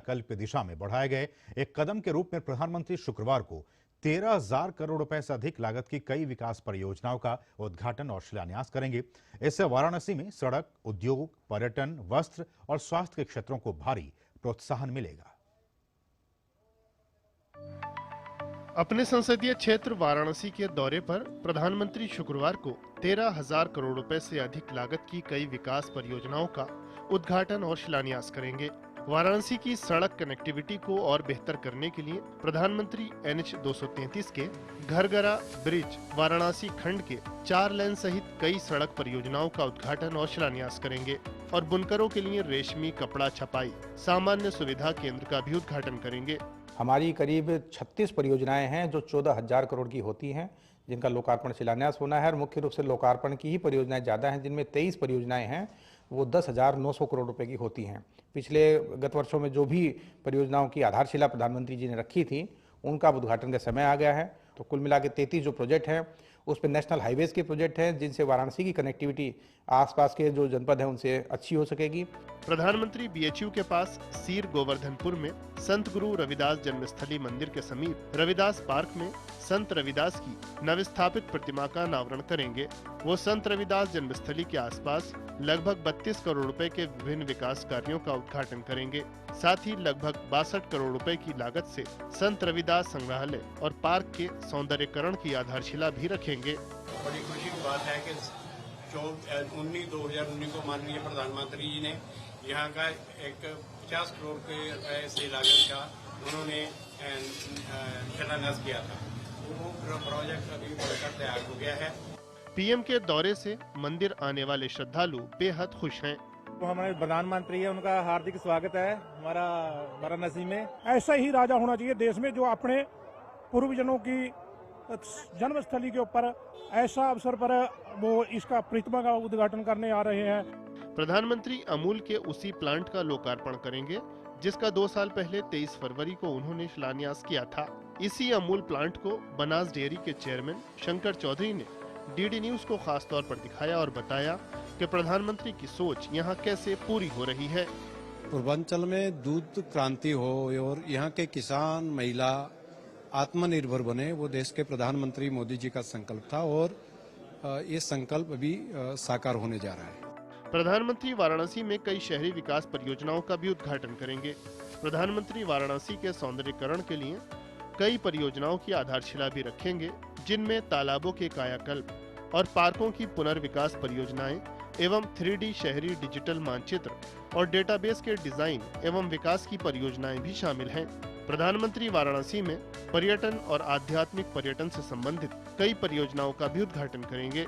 कल्प की दिशा में बढ़ाए गए एक कदम के रूप में प्रधानमंत्री शुक्रवार को 13,000 करोड़ रुपए से अधिक लागत की कई विकास परियोजनाओं का उद्घाटन और शिलान्यास करेंगे। इससे वाराणसी में सड़क, उद्योग, पर्यटन, वस्त्र और स्वास्थ्य के क्षेत्रों को भारी प्रोत्साहन मिलेगा। अपने संसदीय क्षेत्र वाराणसी के दौरे पर प्रधानमंत्री शुक्रवार को 13,000 करोड़ रुपए से अधिक लागत की कई विकास परियोजनाओं का उद्घाटन और शिलान्यास करेंगे। वाराणसी की सड़क कनेक्टिविटी को और बेहतर करने के लिए प्रधानमंत्री NH 233 के घरगरा ब्रिज वाराणसी खंड के 4 लेन सहित कई सड़क परियोजनाओं का उद्घाटन और शिलान्यास करेंगे और बुनकरों के लिए रेशमी कपड़ा छपाई सामान्य सुविधा केंद्र का भी उद्घाटन करेंगे। हमारी करीब 36 परियोजनाएं हैं जो 14,000 करोड़ की होती हैं, जिनका लोकार्पण शिलान्यास होना है। और मुख्य रूप से लोकार्पण की ही परियोजनाएं ज़्यादा हैं, जिनमें 23 परियोजनाएं हैं वो 10,900 करोड़ रुपए की होती हैं। पिछले गत वर्षों में जो भी परियोजनाओं की आधारशिला प्रधानमंत्री जी ने रखी थी, उनका उद्घाटन का समय आ गया है। तो कुल मिला के 33 जो प्रोजेक्ट हैं उस पर नेशनल हाईवेज के प्रोजेक्ट हैं, जिनसे वाराणसी की कनेक्टिविटी आसपास के जो जनपद हैं उनसे अच्छी हो सकेगी। प्रधानमंत्री BHU के पास सीर गोवर्धनपुर में संत गुरु रविदास जन्मस्थली मंदिर के समीप रविदास पार्क में संत रविदास की नवस्थापित प्रतिमा का अनावरण करेंगे। वो संत रविदास जन्मस्थली के आसपास लगभग 32 करोड़ रुपए के विभिन्न विकास कार्यों का उद्घाटन करेंगे। साथ ही लगभग 62 करोड़ रुपए की लागत से संत रविदास संग्रहालय और पार्क के सौंदर्यीकरण की आधारशिला भी रखेंगे। बड़ी खुशी की बात है कि 2019 को माननीय प्रधानमंत्री जी ने यहाँ का एक 50 करोड़ के से लागत का उन्होंने शिलान्यास किया था। वो प्रोजेक्ट अभी बनकर तैयार हो गया है। PM के दौरे से मंदिर आने वाले श्रद्धालु बेहद खुश हैं। तो हमारे प्रधानमंत्री है, उनका हार्दिक स्वागत है हमारा वाराणसी में। ऐसा ही राजा होना चाहिए देश में, जो अपने पूर्वजनों की जन्मस्थली के ऊपर ऐसा अवसर पर वो इसका प्रतिमा का उद्घाटन करने आ रहे हैं। प्रधानमंत्री अमूल के उसी प्लांट का लोकार्पण करेंगे जिसका 2 साल पहले 23 फरवरी को उन्होंने शिलान्यास किया था। इसी अमूल प्लांट को बनास डेयरी के चेयरमैन शंकर चौधरी ने DD न्यूज को खास तौर पर दिखाया और बताया कि प्रधानमंत्री की सोच यहाँ कैसे पूरी हो रही है। पूर्वांचल में दूध क्रांति हो और यहाँ के किसान, महिला आत्मनिर्भर बने, वो देश के प्रधानमंत्री मोदी जी का संकल्प था और ये संकल्प अभी साकार होने जा रहा है। प्रधानमंत्री वाराणसी में कई शहरी विकास परियोजनाओं का भी उद्घाटन करेंगे। प्रधानमंत्री वाराणसी के सौंदर्यीकरण के लिए कई परियोजनाओं की आधारशिला भी रखेंगे, जिनमें तालाबों के कायाकल्प और पार्कों की पुनर्विकास परियोजनाएं एवं 3D शहरी डिजिटल मानचित्र और डेटाबेस के डिजाइन एवं विकास की परियोजनाएं भी शामिल हैं। प्रधानमंत्री वाराणसी में पर्यटन और आध्यात्मिक पर्यटन से संबंधित कई परियोजनाओं का भी उद्घाटन करेंगे।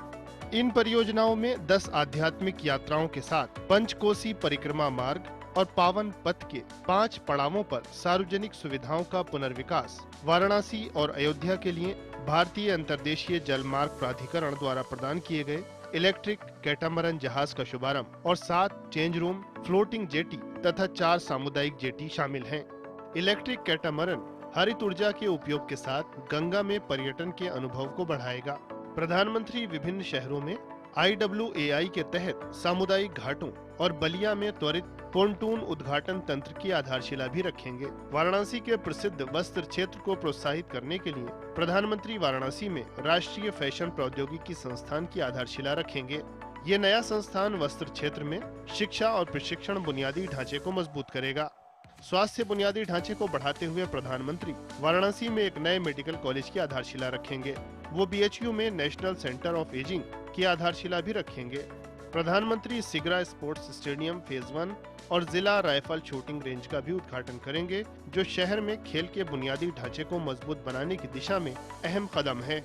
इन परियोजनाओं में 10 आध्यात्मिक यात्राओं के साथ पंचकोसी परिक्रमा मार्ग और पावन पथ के 5 पड़ावों पर सार्वजनिक सुविधाओं का पुनर्विकास, वाराणसी और अयोध्या के लिए भारतीय अंतर्देशीय जल मार्ग प्राधिकरण द्वारा प्रदान किए गए इलेक्ट्रिक कैटामरन जहाज का शुभारंभ और 7 चेंज रूम, फ्लोटिंग जेटी तथा 4 सामुदायिक जेटी शामिल हैं। इलेक्ट्रिक कैटामरन हरित ऊर्जा के उपयोग के साथ गंगा में पर्यटन के अनुभव को बढ़ाएगा। प्रधानमंत्री विभिन्न शहरों में IWAI के तहत सामुदायिक घाटों और बलिया में त्वरित पोन्टून उद्घाटन तंत्र की आधारशिला भी रखेंगे। वाराणसी के प्रसिद्ध वस्त्र क्षेत्र को प्रोत्साहित करने के लिए प्रधानमंत्री वाराणसी में राष्ट्रीय फैशन प्रौद्योगिकी संस्थान की आधारशिला रखेंगे। ये नया संस्थान वस्त्र क्षेत्र में शिक्षा और प्रशिक्षण बुनियादी ढांचे को मजबूत करेगा। स्वास्थ्य बुनियादी ढांचे को बढ़ाते हुए प्रधानमंत्री वाराणसी में एक नए मेडिकल कॉलेज की आधारशिला रखेंगे। वो BHU में नेशनल सेंटर ऑफ एजिंग की आधारशिला भी रखेंगे। प्रधानमंत्री सिगरा स्पोर्ट्स स्टेडियम फेज 1 और जिला राइफल शूटिंग रेंज का भी उद्घाटन करेंगे, जो शहर में खेल के बुनियादी ढांचे को मजबूत बनाने की दिशा में अहम कदम है।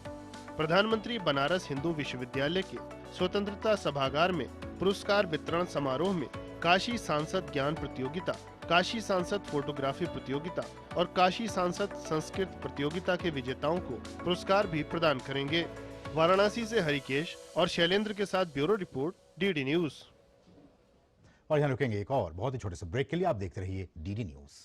प्रधानमंत्री बनारस हिंदू विश्वविद्यालय के स्वतंत्रता सभागार में पुरस्कार वितरण समारोह में काशी सांसद ज्ञान प्रतियोगिता, काशी सांसद फोटोग्राफी प्रतियोगिता और काशी सांसद संस्कृत प्रतियोगिता के विजेताओं को पुरस्कार भी प्रदान करेंगे। वाराणसी से हरिकेश और शैलेंद्र के साथ ब्यूरो रिपोर्ट, DD न्यूज। और यहाँ रुकेंगे एक और बहुत ही छोटे से ब्रेक के लिए। आप देखते रहिए DD न्यूज।